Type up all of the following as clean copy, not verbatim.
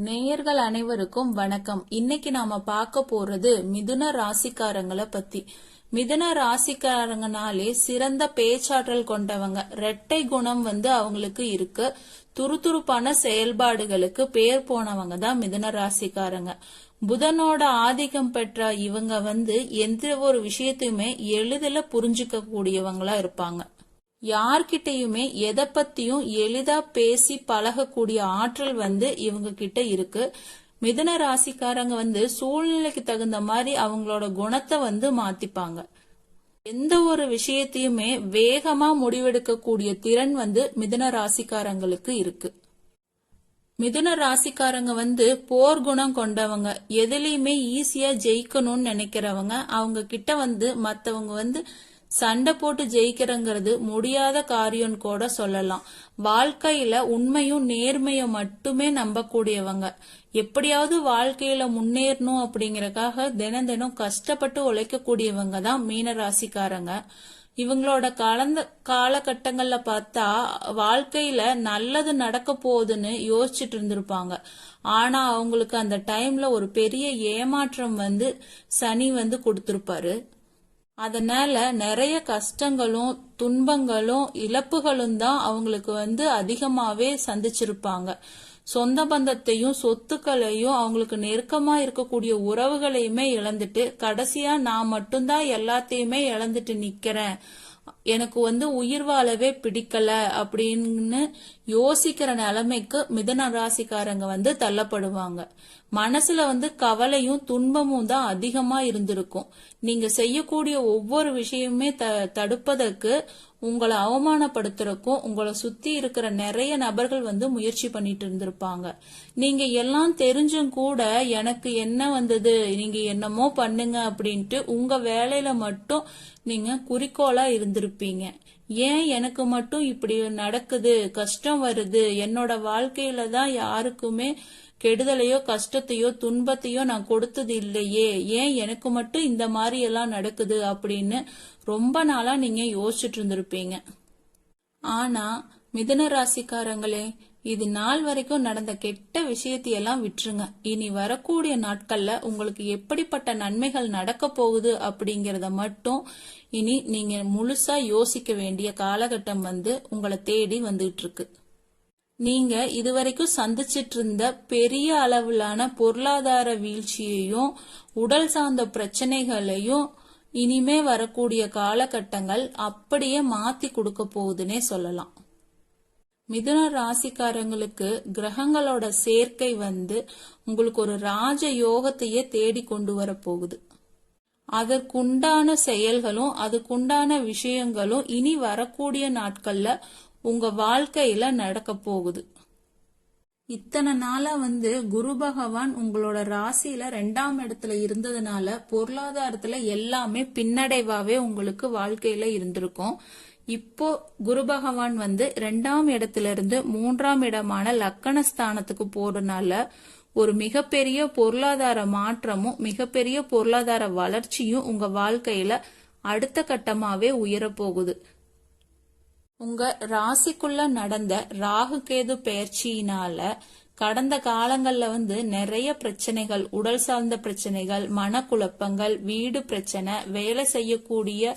நேயர்கள் அனைவருக்கும் வணக்கம். இன்னைக்கு நாம பார்க்க போறது மிதுன ராசிக்காரங்களை பத்தி. மிதுன ராசிக்காரங்கனாலே சிறந்த பேச்சாற்றல் கொண்டவங்க, இரட்டை குணம் அவங்களுக்கு இருக்கு. துருதுருப்பான செயல்பாடுகளுக்கு பேர் போனவங்க தான் மிதுன ராசிக்காரங்க. புதனோட ஆதிக்கம் பெற்ற இவங்க எந்த ஒரு விஷயத்தையுமே எளிதில புரிஞ்சுக்க கூடியவங்களா இருப்பாங்க. யார்கிட்டயுமே எதை பத்தியும் எளிதா பேசி பழகக்கூடிய ஆற்றல் இவங்க கிட்ட இருக்கு. மிதுன ராசிக்காரங்க சூழ்நிலைக்கு தகுந்த மாதிரி அவங்களோட குணத்தை மாத்திப்பாங்க. எந்த ஒரு விஷயத்தையுமே வேகமா முடிவெடுக்க கூடிய திறன் மிதுன ராசிக்காரங்களுக்கு இருக்கு. மிதுன ராசிக்காரங்க போர் குணம் கொண்டவங்க, எதுலயுமே ஈஸியா ஜெயிக்கணும்னு நினைக்கிறவங்க. அவங்க கிட்ட மத்தவங்க சண்டை போட்டு ஜெயிக்கிறங்கிறது முடியாத காரியம் கூட சொல்லலாம். வாழ்க்கையில உண்மையும் நேர்மையும் மட்டுமே நம்பக்கூடியவங்க. எப்படியாவது வாழ்க்கையில முன்னேறணும் அப்படிங்கறக்காக தினம் தினம் கஷ்டப்பட்டு உழைக்கக்கூடியவங்க தான் மீன ராசிக்காரங்க. இவங்களோட கலந்த காலகட்டங்கள்ல பார்த்தா வாழ்க்கையில நல்லது நடக்க போகுதுன்னு யோசிச்சுட்டு இருந்திருப்பாங்க. ஆனா அவங்களுக்கு அந்த டைம்ல ஒரு பெரிய ஏமாற்றம் சனி கொடுத்திருப்பாரு. அதனால நிறைய கஷ்டங்களும் துன்பங்களும் இழப்புகளும் தான் அவங்களுக்கு அதிகமாவே சந்திச்சிருப்பாங்க. சொந்த பந்தத்தையும் சொத்துக்களையும் அவங்களுக்கு நெருக்கமா இருக்கக்கூடிய உறவுகளையுமே இழந்துட்டு கடைசியா நான் மட்டும்தான் எல்லாத்தையுமே இழந்துட்டு நிக்கிறேன், எனக்கு உயிர் வாழவே பிடிக்கல அப்படின்னு யோசிக்கிற நிலைமைக்கு மிதுன ராசிக்காரங்க தள்ளப்படுவாங்க. மனசுல கவலையும் துன்பமும் தான் அதிகமா இருந்திருக்கும். நீங்க செய்யக்கூடிய ஒவ்வொரு விஷயமுமே தடுப்பதற்கு, உங்களை அவமானப்படுத்துறக்கும் உங்களை சுத்தி இருக்கிற நிறைய நபர்கள் முயற்சி பண்ணிட்டு இருந்திருப்பாங்க. நீங்க எல்லாம் தெரிஞ்சும் கூட எனக்கு என்ன வந்தது, நீங்க என்னமோ பண்ணுங்க அப்படின்ட்டு உங்க வேலையில மட்டும் நீங்க குறிக்கோளா இருந்திருப்பீங்க. ஏன் எனக்கு மட்டும் இப்படி நடக்குது, கஷ்டம் வருது, என்னோட வாழ்க்கையில தான் யாருக்குமே கெடுதலையோ கஷ்டத்தையோ துன்பத்தையோ நான் கொடுத்தது இல்லையே, ஏன் எனக்கு மட்டும் இந்த மாதிரி எல்லாம் நடக்குது அப்படின்னு ரொம்ப நாளா நீங்க யோசிச்சுட்டு இருந்திருப்பீங்க. ஆனா மிதுன ராசிக்காரங்களே, இது நாள் வரைக்கும் நடந்த கெட்ட விஷயத்தையெல்லாம் விட்டுருங்க. இனி வரக்கூடிய நாட்கள்ல உங்களுக்கு எப்படிப்பட்ட நன்மைகள் நடக்க போகுது அப்படிங்கறத மட்டும் இனி நீங்க முழுசா யோசிக்க வேண்டிய காலகட்டம் உங்களை தேடி வந்துட்டு இருக்கு. நீங்க இதுவரைக்கும் சந்திச்சிட்டு இருந்த பெரிய அளவிலான பொருளாதார வீழ்ச்சியையும் உடல் சார்ந்த பிரச்சனைகளையும் இனிமே வரக்கூடிய காலகட்டங்கள் அப்படியே மாத்தி கொடுக்க போகுதுன்னே சொல்லலாம். மிதுன ராசிக்காரங்களுக்கு கிரகங்களோட சேர்க்கை உங்களுக்கு ஒரு ராஜ யோகத்தையே தேடி கொண்டு வர போகுது. அதற்குண்டான செயல்களும் அதுக்குண்டான விஷயங்களும் இனி வரக்கூடிய நாட்கள்ல உங்க வாழ்க்கையில நடக்க போகுது. இத்தனை நாளா குரு பகவான் உங்களோட ராசியில 2ஆம் இடத்துல இருந்ததுனால பொருளாதாரத்துல எல்லாமே பின்னடைவாவே உங்களுக்கு வாழ்க்கையில இருந்திருக்கும். இப்போ குரு பகவான் 2ஆம் இடத்துல இருந்து 3ஆம் இடமான லக்கணஸ்தானத்துக்கு போறதுனால ஒரு மிகப்பெரிய பொருளாதார மாற்றமும் மிகப்பெரிய பொருளாதார வளர்ச்சியும் உங்க வாழ்க்கையில அடுத்த கட்டமாவே உயரப்போகுது. உங்க ராசிக்குள்ள நடந்த ராகு கேது பெயர்ச்சியினால கடந்த காலங்கள்ல நிறைய பிரச்சனைகள், உடல் சார்ந்த பிரச்சனைகள், மனக்குழப்பங்கள், வீடு பிரச்சனை, வேலை செய்யக்கூடிய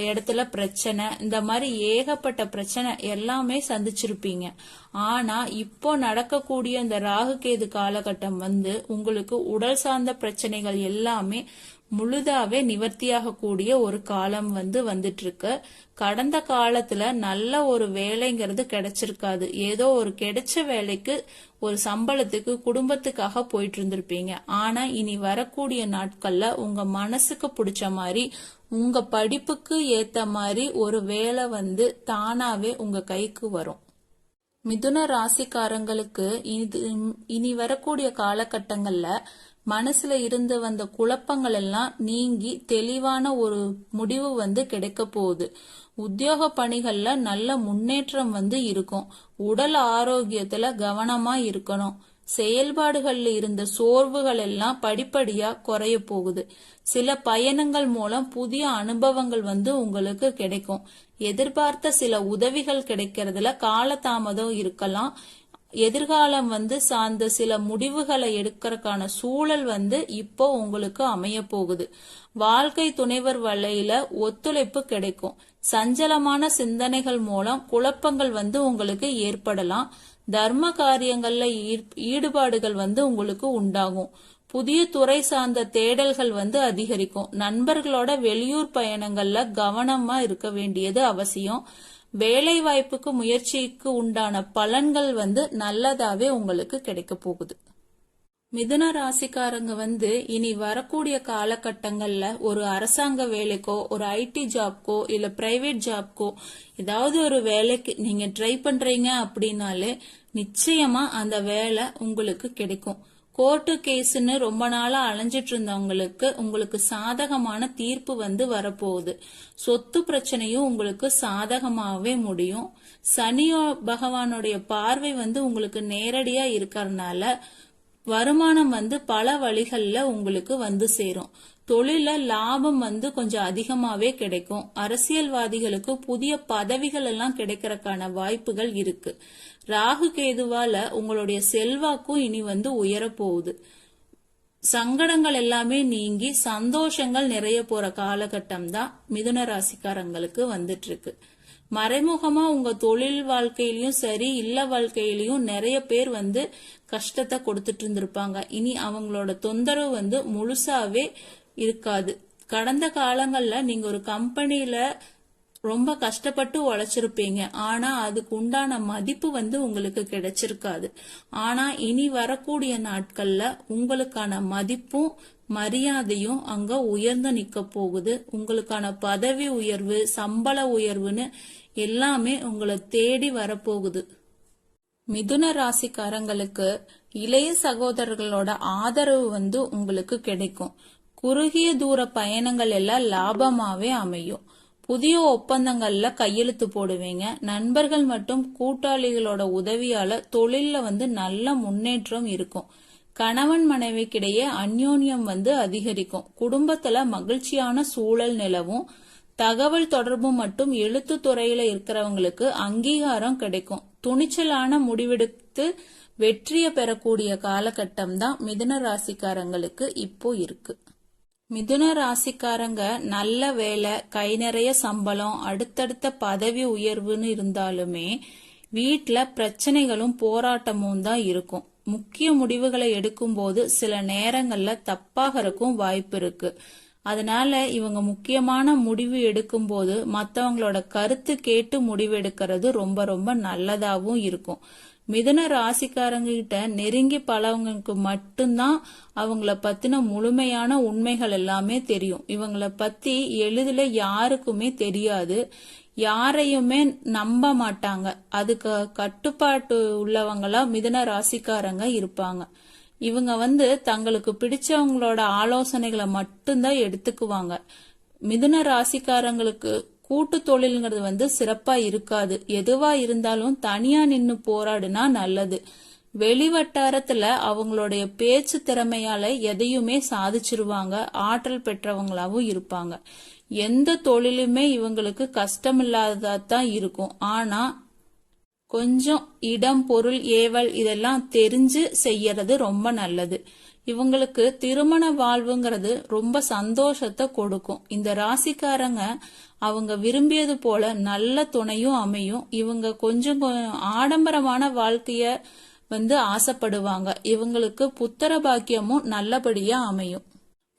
இடத்துல பிரச்சனை, இந்த மாதிரி ஏகப்பட்ட பிரச்சனை எல்லாமே சந்திச்சிருப்பீங்க. ஆனா இப்போ நடக்கக்கூடிய இந்த ராகு கேது காலகட்டம் உங்களுக்கு உடல் சார்ந்த பிரச்சனைகள் எல்லாமே முழுதாவே நிவர்த்தியாக கூடிய ஒரு காலம் வந்துட்டு இருக்கு. கடந்த காலத்துல நல்ல ஒரு வேலைங்கிறது கிடைச்சிருக்காது. ஏதோ ஒரு கிடைச்ச வேலைக்கு ஒரு சம்பளத்துக்கு குடும்பத்துக்காக போயிட்டு இருந்திருப்பீங்க. ஆனா இனி வரக்கூடிய நாட்கள்ல உங்க மனசுக்கு பிடிச்ச மாதிரி உங்க படிப்புக்கு ஏத்த மாதிரி ஒரு வேலை தானாவே உங்க கைக்கு வரும். மிதுன ராசிக்காரங்களுக்கு இனி வரக்கூடிய காலகட்டங்கள்ல மனசுல இருந்து வந்த குழப்பங்கள் எல்லாம் நீங்கி தெளிவான ஒரு முடிவு கிடைக்க போகுது. உத்தியோக பணிகள்ல நல்ல முன்னேற்றம் இருக்கும். உடல் ஆரோக்கியத்துல கவனமா இருக்கணும். செயல்பாடுகள்ல இருந்த சோர்வுகள் எல்லாம் படிப்படியா குறைய போகுது. சில பயணங்கள் மூலம் புதிய அனுபவங்கள் உங்களுக்கு கிடைக்கும். எதிர்பார்த்த சில உதவிகள் கிடைக்கிறதுல காலதாமதம் இருக்கலாம். எதிர்காலம் வந்து சார்ந்த சில முடிவுகளை எடுக்கிறதுக்கான சூழல் வந்து இப்போ உங்களுக்கு அமைய போகுது. வாழ்க்கை துணைவர் வழியில ஒத்துழைப்பு கிடைக்கும். சஞ்சலமான சிந்தனைகள் மூலம் குழப்பங்கள் வந்து உங்களுக்கு ஏற்படலாம். தர்ம காரியங்கள்ல ஈடுபாடுகள் வந்து உங்களுக்கு உண்டாகும். புதிய துறை சார்ந்த தேடல்கள் வந்து அதிகரிக்கும். நண்பர்களோட வெளியூர் பயணங்கள்ல கவனமா இருக்க வேண்டியது அவசியம். வேலை வாய்ப்புக்கு முயற்சிக்கு உண்டான பலன்கள் வந்து நல்லதாவே உங்களுக்கு கிடைக்க போகுது. மிதுன ராசிக்காரங்க வந்து இனி வரக்கூடிய காலகட்டங்கள்ல ஒரு அரசாங்க வேலைக்கோ, ஒரு ஐடி ஜாப்க்கோ, இல்ல பிரைவேட் ஜாப்க்கோ ஏதாவது ஒரு வேலைக்கு நீங்க ட்ரை பண்றீங்க அப்படின்னாலே நிச்சயமா அந்த வேலை உங்களுக்கு கிடைக்கும். கோர்ட்டு கேஸ்ன்னு ரொம்ப நாளா அலைஞ்சிட்டு இருந்தவங்களுக்கு உங்களுக்கு சாதகமான தீர்ப்பு வந்து வரப்போகுது. சொத்து பிரச்சனையும் உங்களுக்கு சாதகமாவே முடியும். சனி பகவானுடைய பார்வை வந்து உங்களுக்கு நேரடியா இருக்கறனால வருமானம் வந்து பல வழிகள்ல உங்களுக்கு வந்து சேரும். தொழில லாபம் வந்து கொஞ்சம் அதிகமாவே கிடைக்கும். அரசியல்வாதிகளுக்கு புதிய பதவிகள் எல்லாம் கிடைக்கிறதுக்கான வாய்ப்புகள் இருக்கு. ராகு கேதுவால உங்களுடைய செல்வாக்கும் இனி வந்து உயர போகுது. சங்கடங்கள் எல்லாமே நீங்கி சந்தோஷங்கள் நிறைய போற காலகட்டம் தான் மிதுன ராசிக்காரங்களுக்கு வந்துட்டு இருக்கு. மறைமுகமா உங்க தொழில் வாழ்க்கையிலயும் சரி, இல்ல வாழ்க்கையிலயும் நிறைய பேர் வந்து கஷ்டத்தை கொடுத்துட்டு இருந்திருப்பாங்க. இனி அவங்களோட தொந்தரவு வந்து முழுசாவே இருக்காது. கடந்த காலங்கள்ல நீங்க ஒரு கம்பெனில ரொம்ப கஷ்டப்பட்டு உழைச்சிருப்பீங்க. ஆனா அதுக்கு உண்டான மதிப்பு வந்து உங்களுக்கு கிடைச்சிருக்காது. ஆனா இனி வரக்கூடிய நாட்கள்ல உங்களுக்கான மதிப்பும் மரியாதையும் அங்க உயர்ந்து நிக்க போகுது. உங்களுக்கான பதவி உயர்வு, சம்பள உயர்வுன்னு எல்லாமே உங்களை தேடி வரப்போகுது. மிதுன ராசிக்காரங்களுக்கு இளைய சகோதரர்களோட ஆதரவு வந்து உங்களுக்கு கிடைக்கும். குறுகிய தூர பயணங்கள் எல்லாம் லாபமாவே அமையும். புதிய ஒப்பந்தங்கள்ல கையெழுத்து போடுவீங்க. நண்பர்கள் மற்றும் கூட்டாளிகளோட உதவியால தொழில்ல வந்து நல்ல முன்னேற்றம் இருக்கும். கணவன் மனைவிக்கிடையே அந்யோன்யம் வந்து அதிகரிக்கும். குடும்பத்துல மகிழ்ச்சியான சூழல் நிலவும். தகவல் தொடர்பு மற்றும் எழுத்து துறையில இருக்கிறவங்களுக்கு அங்கீகாரம் கிடைக்கும். துணிச்சலான முடிவெடுத்து வெற்றியை பெறக்கூடிய காலகட்டம் தான் மிதுன ராசிக்காரங்களுக்கு இப்போ இருக்கு. மிதுன ராசிக்காரங்க நல்ல வேலை, கை நிறைய சம்பளம், அடுத்தடுத்த பதவி உயர்வுன்னு இருந்தாலுமே வீட்டுல பிரச்சனைகளும் போராட்டமும் தான் இருக்கும். முக்கிய முடிவுகளை எடுக்கும் போது சில நேரங்கள்ல தப்பாகறக்கும் வாய்ப்பு இருக்கு. அதனால இவங்க முக்கியமான முடிவு எடுக்கும் போது மத்தவங்களோட கருத்து கேட்டு முடிவு எடுக்கிறது ரொம்ப ரொம்ப நல்லதாவும் இருக்கும். மிதுன ராசிக்காரங்க கிட்ட நெருங்கி பழவங்களுக்கு மட்டும்தான் அவங்கள பத்தின முழுமையான உண்மைகள் எல்லாமே தெரியும். இவங்கள பத்தி எளிதில யாருக்குமே தெரியாது. யாரையுமே நம்ப மாட்டாங்க. அதுக்கு கட்டுப்பாட்டு உள்ளவங்களா மிதுன ராசிக்காரங்க இருப்பாங்க. இவங்க வந்து தங்களுக்கு பிடிச்சவங்களோட ஆலோசனைகளை மட்டும்தான் எடுத்துக்குவாங்க. மிதுன ராசிக்காரங்களுக்கு கூட்டு தொழில்ங்கிறது வந்து சிறப்பா இருக்காது. எதுவா இருந்தாலும் தனியா நின்னு போராடுனா நல்லது. வெளிவட்டாரத்துல அவங்களுடைய பேச்சு திறமையால எதையுமே சாதிச்சிருவாங்க. ஆற்றல் பெற்றவங்களாவும் இருப்பாங்க. எந்த தொழிலுமே இவங்களுக்கு கஷ்டமில்லாததான் இருக்கும். ஆனா கொஞ்சம் இடம், பொருள், ஏவல் இதெல்லாம் தெரிஞ்சு செய்யறது ரொம்ப நல்லது. இவங்களுக்கு திருமண வாழ்வுங்கிறது ரொம்ப சந்தோஷத்தை கொடுக்கும். இந்த ராசிக்காரங்க அவங்க விரும்பியது போல நல்ல துணையும் அமையும். இவங்க கொஞ்சம் ஆடம்பரமான வாழ்க்கைய வந்து ஆசைப்படுவாங்க. இவங்களுக்கு புத்திர பாக்கியமும் நல்லபடியா அமையும்.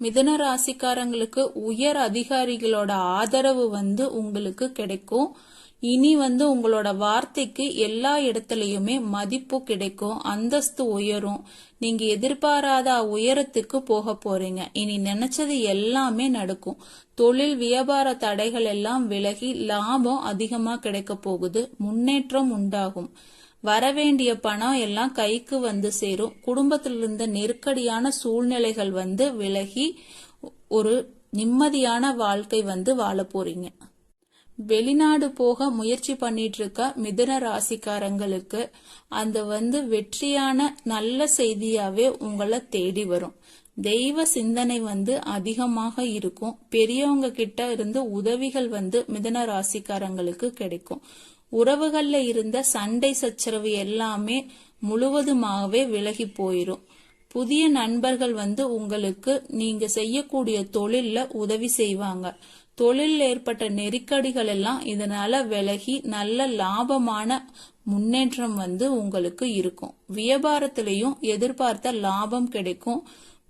மிதுன ராசிக்காரங்களுக்கு உயர் அதிகாரிகளோட ஆதரவு வந்து உங்களுக்கு கிடைக்கும். இனி வந்து உங்களோட வார்த்தைக்கு எல்லா இடத்துலயுமே மதிப்பு கிடைக்கும். அந்தஸ்து உயரும். நீங்க எதிர்பாராத உயரத்துக்கு போக போறீங்க. இனி நினைச்சது எல்லாமே நடக்கும். தொழில் வியாபார தடைகள் எல்லாம் விலகி லாபம் அதிகமா கிடைக்க போகுது. முன்னேற்றம் உண்டாகும். வரவேண்டிய பணம் எல்லாம் கைக்கு வந்து சேரும். குடும்பத்தில் இருந்த நெருக்கடியான சூழ்நிலைகள் வந்து விலகி ஒரு நிம்மதியான வாழ்க்கை வந்து வாழ போறீங்க. வெளிநாடு போக முயற்சி பண்ணிட்டு இருக்க மிதுன ராசிக்காரங்களுக்கு அந்த வந்து வெற்றியான நல்ல செய்தியாவே உங்களை தேடி வரும். தெய்வ சிந்தனை வந்து அதிகமாக இருக்கும். பெரியவங்க கிட்ட இருந்து உதவிகள் வந்து மிதுன ராசிக்காரங்களுக்கு கிடைக்கும். உறவுகள்ல இருந்த சண்டை சச்சரவு எல்லாமே முழுவதுமாகவே விலகி போயிரும். புதிய நண்பர்கள் வந்து உங்களுக்கு நீங்க செய்யக்கூடிய தொழில்ல உதவி செய்வாங்க. தொழில் ஏற்பட்ட நெருக்கடிகள் எல்லாம் இதனால விலகி நல்ல லாபமான முன்னேற்றம் வந்து உங்களுக்கு இருக்கும். வியாபாரத்திலையும் எதிர்பார்த்த லாபம் கிடைக்கும்.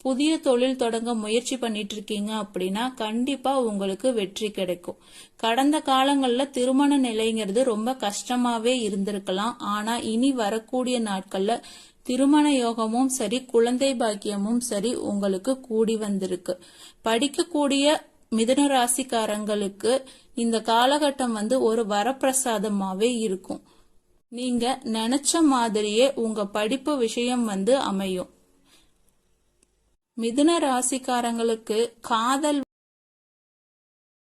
புதிய தொழில் தொடங்க முயற்சி பண்ணிட்டு இருக்கீங்க அப்படின்னா கண்டிப்பா உங்களுக்கு வெற்றி கிடைக்கும். கடந்த காலங்கள்ல திருமண நிலைங்கிறது ரொம்ப கஷ்டமாவே இருந்திருக்கலாம். ஆனா இனி வரக்கூடிய நாட்கள்ல திருமண யோகமும் சரி, குழந்தை பாக்கியமும் சரி உங்களுக்கு கூடி வந்திருக்கு. படிக்கக்கூடிய மிதுன ராசிக்காரங்களுக்கு இந்த காலகட்டம் வந்து ஒரு வரப்பிரசாதமாவே இருக்கும். நீங்க நினைச்ச மாதிரியே உங்க படிப்பு விஷயம் வந்து அமையும். மிதுன ராசிக்காரங்களுக்கு காதல்